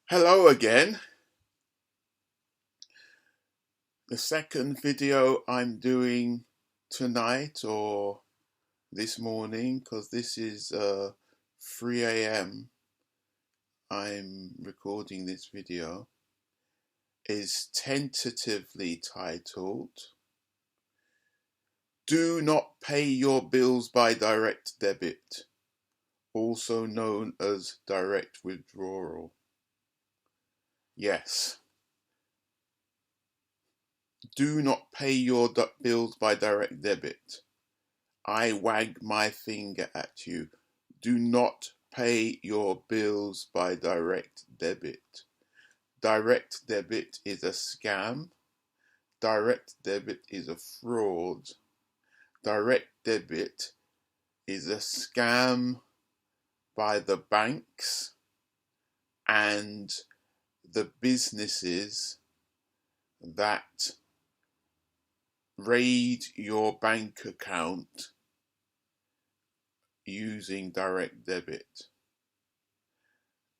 Hello again. The second video I'm doing tonight or this morning, because this is 3 a.m. I'm recording this video, is tentatively titled Do Not Pay Your Bills by Direct Debit, also known as Direct Withdrawal. Yes. Do not pay your bills by direct debit. I wag my finger at you. Do not pay your bills by direct debit. Direct debit is a scam. Direct debit is a fraud. Direct debit is a scam by the banks and the businesses that raid your bank account using direct debit.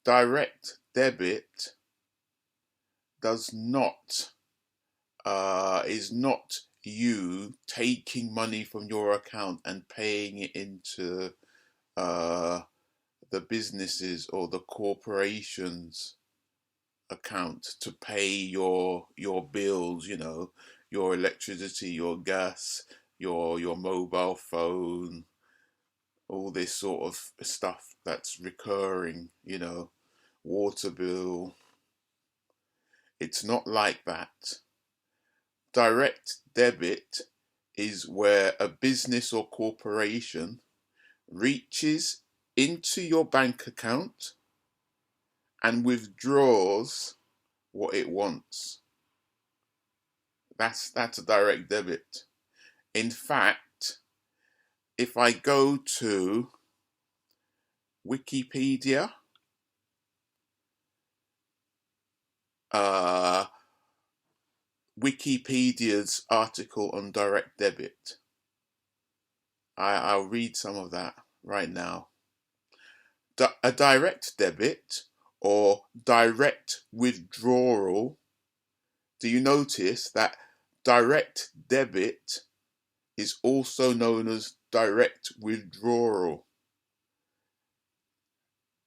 Direct debit is not you taking money from your account and paying it into the businesses or the corporations account to pay your bills, your electricity, your gas, your mobile phone, all this sort of stuff that's recurring, water bill. It's not like that. Direct debit is where a business or corporation reaches into your bank account and withdraws what it wants. That's a direct debit. In fact, if I go to Wikipedia, Wikipedia's article on direct debit, I'll read some of that right now. A direct debit or direct withdrawal. Do you notice that direct debit is also known as direct withdrawal?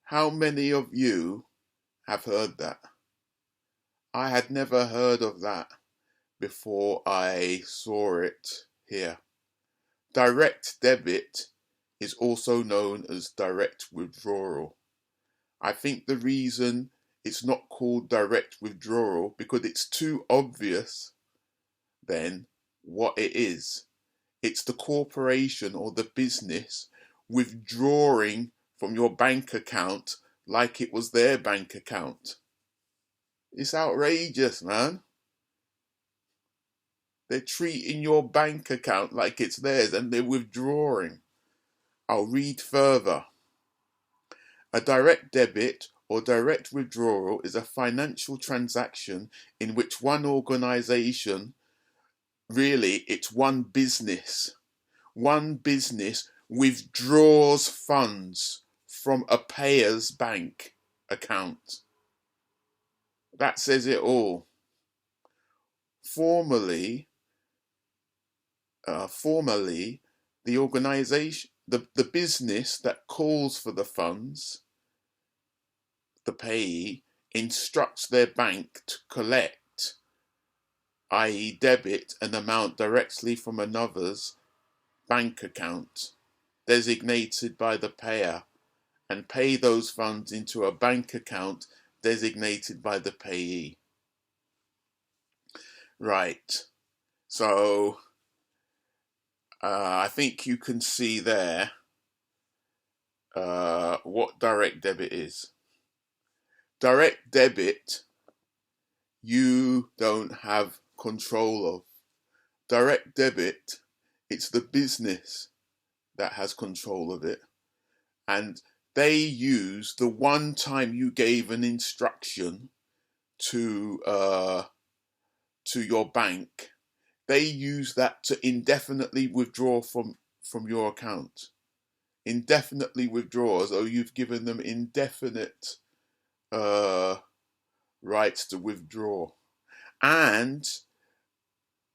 How many of you have heard that? I had never heard of that before I saw it here. Direct debit is also known as direct withdrawal. I think the reason it's not called direct withdrawal because it's too obvious then what it is. It's the corporation or the business withdrawing from your bank account like it was their bank account. It's outrageous, man. They're treating your bank account like it's theirs and they're withdrawing. I'll read further. A direct debit or direct withdrawal is a financial transaction in which one organization, really it's one business withdraws funds from a payer's bank account. That says it all. Formerly, the organization, the business that calls for the funds, the payee, instructs their bank to collect, i.e. debit an amount directly from another's bank account designated by the payer and pay those funds into a bank account designated by the payee. Right. So I think you can see there what direct debit is. Direct debit, you don't have control of. Direct debit, it's the business that has control of it. And they use the one time you gave an instruction to your bank, they use that to indefinitely withdraw from your account. Indefinitely withdraw, as though you've given them indefinite rights to withdraw. And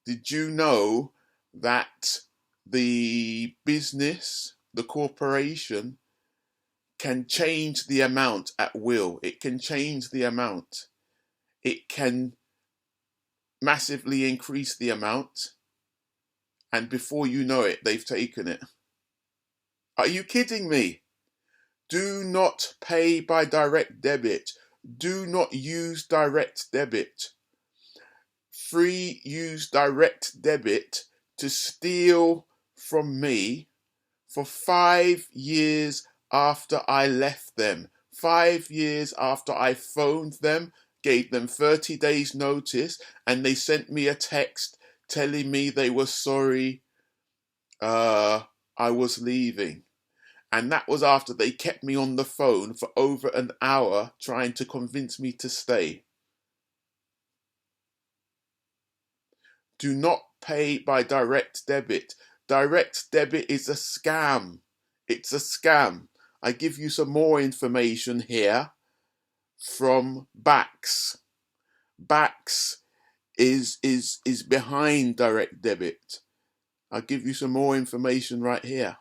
did you know that the business, the corporation, can change the amount at will? It can change the amount. It can massively increase the amount, and before you know it, they've taken it. Are you kidding me? Do not pay by direct debit. Do not use direct debit. Free use direct debit to steal from me for 5 years after I left them. 5 years after I phoned them, gave them 30 days notice, and they sent me a text telling me they were sorry I was leaving. And that was after they kept me on the phone for over an hour trying to convince me to stay. Do not pay by direct debit. Direct debit is a scam. It's a scam. I give you some more information here from Bax. Bax is behind direct debit. I'll give you some more information right here.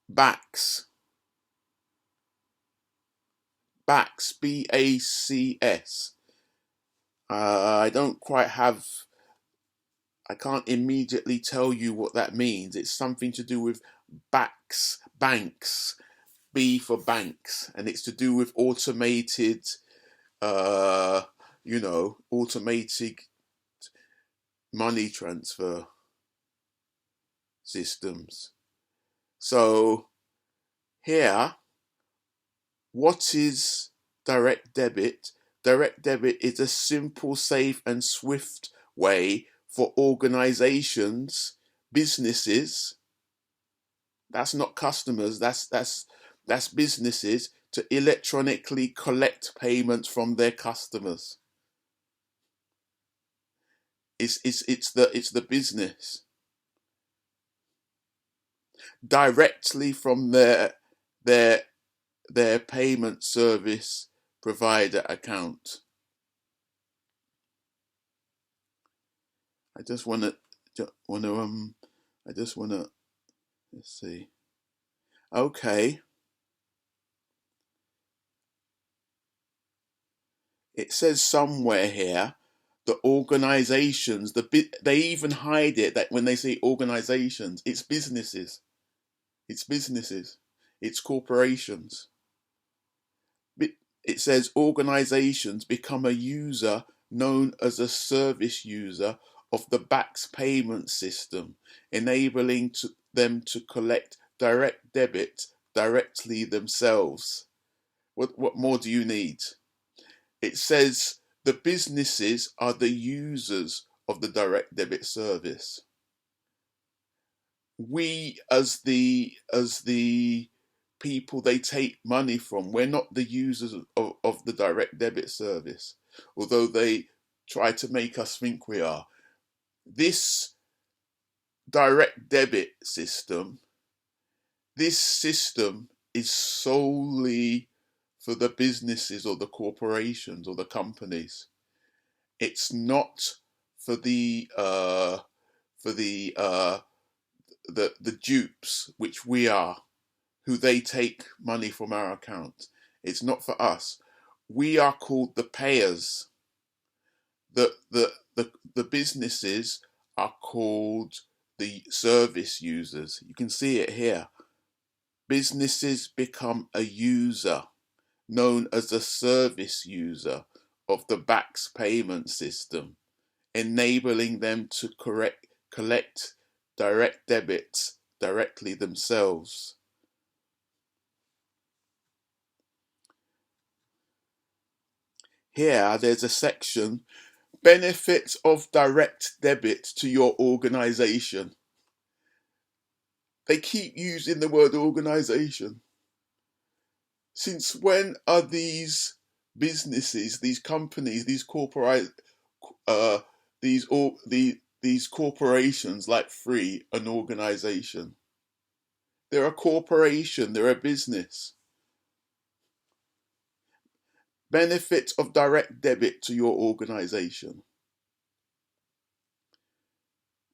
Bax. Bax, B-A-C-S. I don't quite have, I can't immediately tell you what that means. It's something to do with Bax, banks, B for banks, and it's to do with automated, automated money transfer systems. So here, what is direct debit? Direct debit is a simple, safe, and swift way for organizations, businesses, that's not customers, that's businesses, to electronically collect payments from their customers. It's the business directly from their payment service provider account. I just wanna let's see. Okay. It says somewhere here the organizations, they even hide it that when they say organizations, it's businesses. It's businesses. It's corporations. It says organizations become a user known as a service user of the Bax payment system, enabling them to collect direct debit directly themselves. What more do you need? It says the businesses are the users of the direct debit service. We, as the people they take money from, we're not the users of the direct debit service, although they try to make us think we are. This direct debit system, is solely for the businesses or the corporations or the companies. It's not for the dupes, which we are, who they take money from our account. It's not for us. We are called the payers. The businesses are called the service users. You can see it here. Businesses become a user, known as a service user of the Bax payment system, enabling them to collect direct debits directly themselves. Here, there's a section, benefits of direct debit to your organization. They keep using the word organization. Since when are these businesses, these companies, these corporations like Free an organization? They're a corporation, they're a business. Benefit of direct debit to your organization.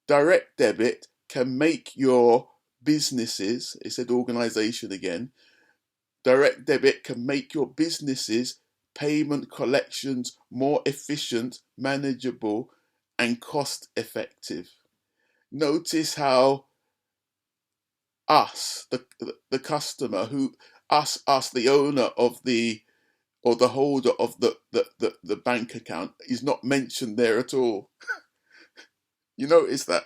Direct debit can make your businesses, it said organization again, direct debit can make your businesses payment collections more efficient, manageable, and cost effective. Notice how us, the customer, the owner of the, or the holder of the bank account, is not mentioned there at all. You notice that?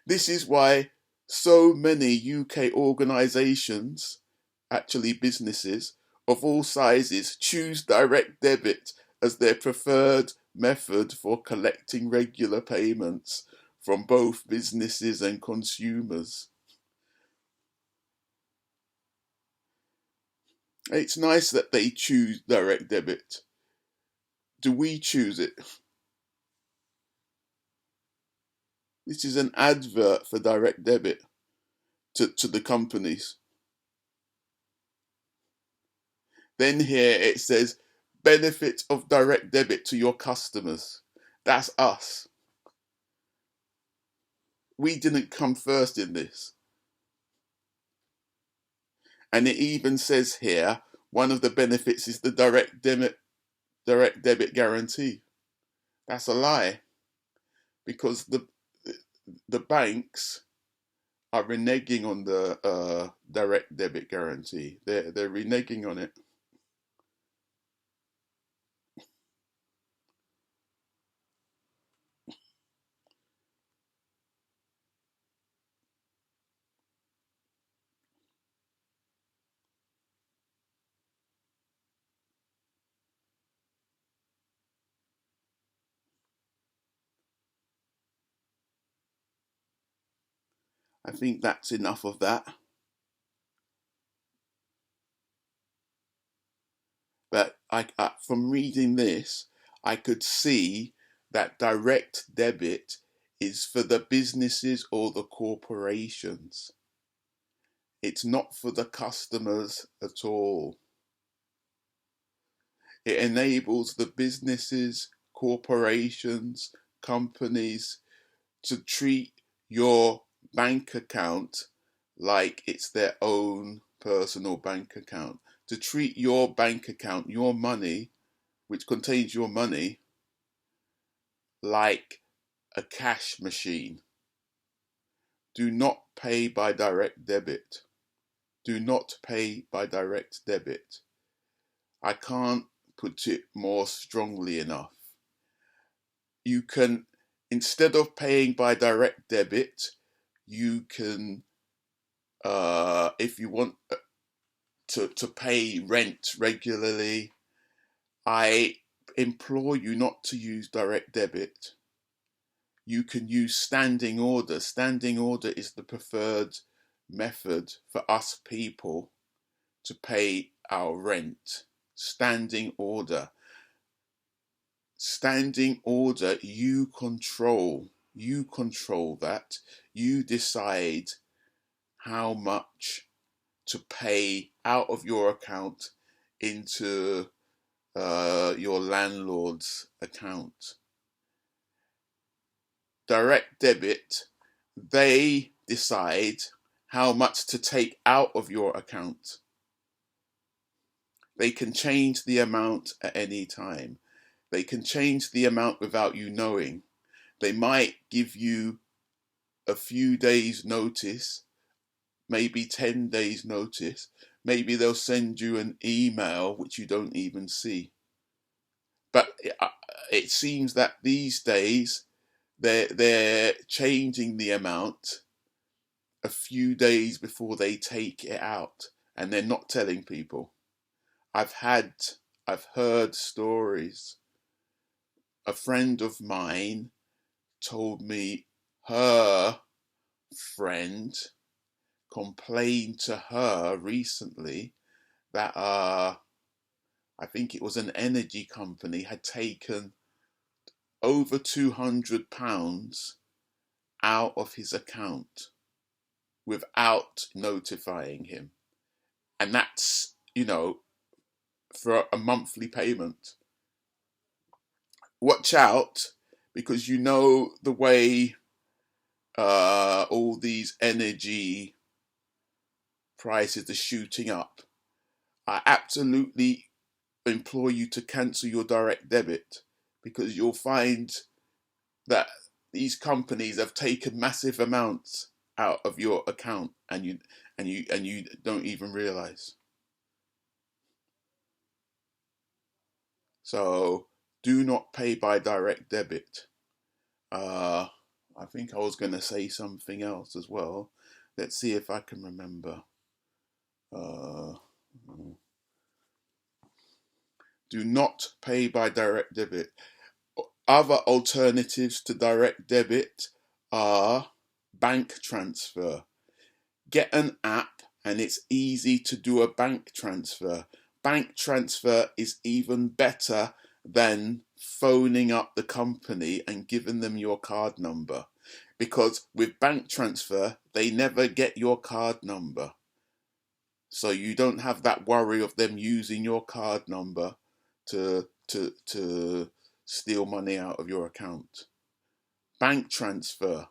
This is why so many UK organisations, actually businesses of all sizes, choose direct debit as their preferred method for collecting regular payments from both businesses and consumers. It's nice that they choose direct debit. Do we choose it? This is an advert for direct debit to the companies. Then here it says, benefit of direct debit to your customers. That's us. We didn't come first in this. And it even says here, one of the benefits is the direct debit guarantee. That's a lie, because the banks are reneging on the direct debit guarantee. They're reneging on it. I think that's enough of that. But from reading this, I could see that direct debit is for the businesses or the corporations. It's not for the customers at all. It enables the businesses, corporations, companies to treat your bank account like it's their own personal bank account. To treat your bank account, your money, which contains your money, like a cash machine. Do not pay by direct debit. Do not pay by direct debit. I can't put it more strongly enough. You can, instead of paying by direct debit, you can, if you want to pay rent regularly, I implore you not to use direct debit. You can use standing order. Standing order is the preferred method for us people to pay our rent. Standing order. Standing order, you control that. You decide how much to pay out of your account into your landlord's account. Direct debit, they decide how much to take out of your account. They can change the amount at any time. They can change the amount without you knowing. They might give you a few days notice, maybe 10 days notice. Maybe they'll send you an email which you don't even see. But it seems that these days they're changing the amount a few days before they take it out, and they're not telling people. I've heard stories. A friend of mine told me her friend complained to her recently that I think it was an energy company had taken over £200 out of his account without notifying him. And that's, for a monthly payment. Watch out, because the way all these energy prices are shooting up. I absolutely implore you to cancel your direct debit, because you'll find that these companies have taken massive amounts out of your account, and you don't even realize. So do not pay by direct debit. I think I was going to say something else as well. Let's see if I can remember. Do not pay by direct debit. Other alternatives to direct debit are bank transfer. Get an app and it's easy to do a bank transfer. Bank transfer is even better than phoning up the company and giving them your card number, because with bank transfer they never get your card number, so you don't have that worry of them using your card number to steal money out of your account. Bank transfer,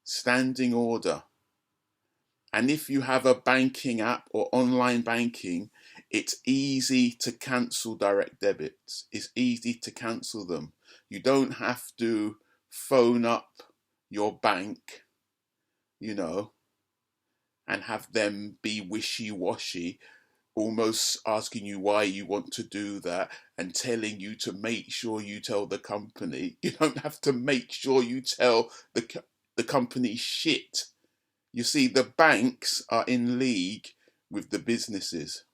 standing order. And if you have a banking app or online banking, it's easy to cancel direct debits. It's easy to cancel them. You don't have to phone up your bank, and have them be wishy-washy, almost asking you why you want to do that and telling you to make sure you tell the company. You don't have to make sure you tell the company shit. You see, the banks are in league with the businesses.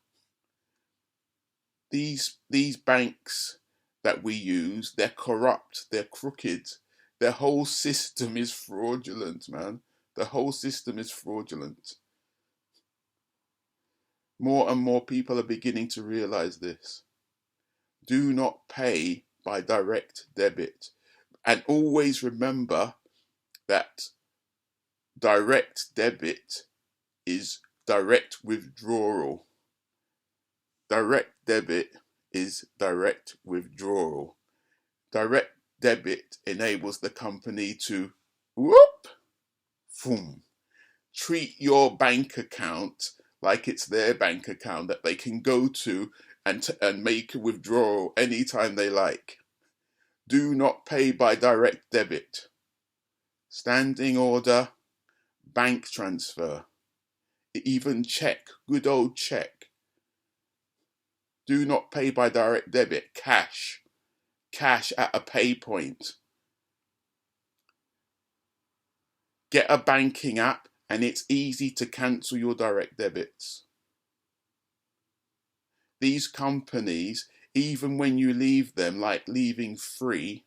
These banks that we use, they're corrupt, they're crooked. Their whole system is fraudulent, man. The whole system is fraudulent. More and more people are beginning to realize this. Do not pay by direct debit. And always remember that direct debit is direct withdrawal. Direct debit is direct withdrawal. Direct debit enables the company to treat your bank account like it's their bank account that they can go to and make a withdrawal anytime they like. Do not pay by direct debit. Standing order, bank transfer, even cheque, good old cheque. Do not pay by direct debit, cash at a PayPoint. Get a banking app and it's easy to cancel your direct debits. These companies, even when you leave them, like leaving free,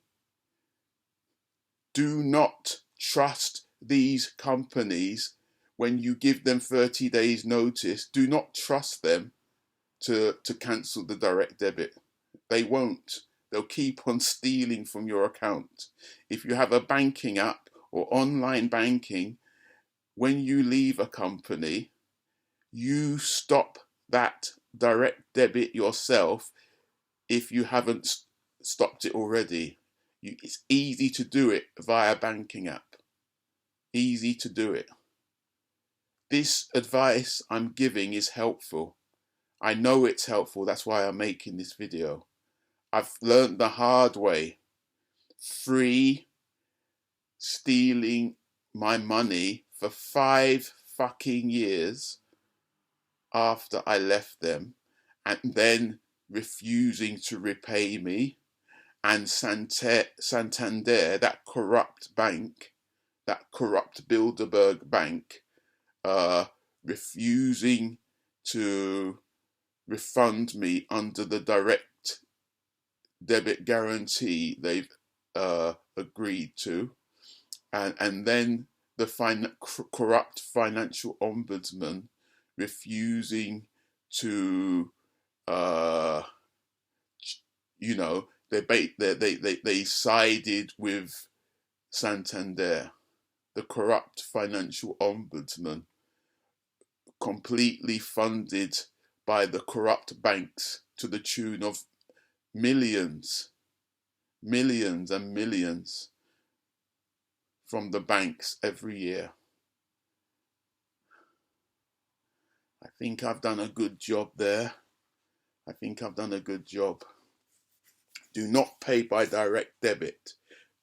do not trust these companies when you give them 30 days notice. Do not trust them to cancel the direct debit. They won't. They'll keep on stealing from your account. If you have a banking app or online banking, when you leave a company, you stop that direct debit yourself if you haven't stopped it already. It's easy to do it via banking app. Easy to do it. This advice I'm giving is helpful. I know it's helpful, that's why I'm making this video. I've learned the hard way. Free stealing my money for 5 fucking years after I left them, and then refusing to repay me, and Santander, that corrupt bank, that corrupt Bilderberg bank, refusing to refund me under the direct debit guarantee they've agreed to, and then the corrupt financial ombudsman refusing to, they sided with Santander. the corrupt financial ombudsman, completely funded by the corrupt banks to the tune of millions, millions and millions from the banks every year. I think I've done a good job there. I think I've done a good job. Do not pay by direct debit.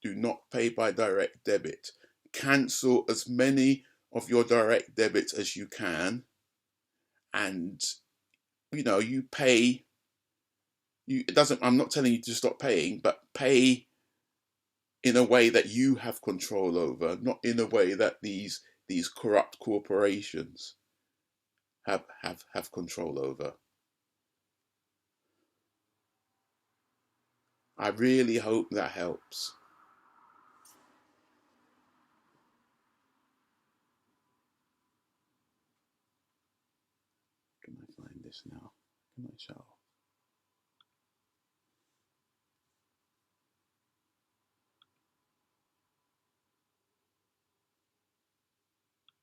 Do not pay by direct debit. Cancel as many of your direct debits as you can, and you pay. It doesn't. I'm not telling you to stop paying, but pay in a way that you have control over, not in a way that these corrupt corporations have control over. I really hope that helps. Can I find this now? Can I show?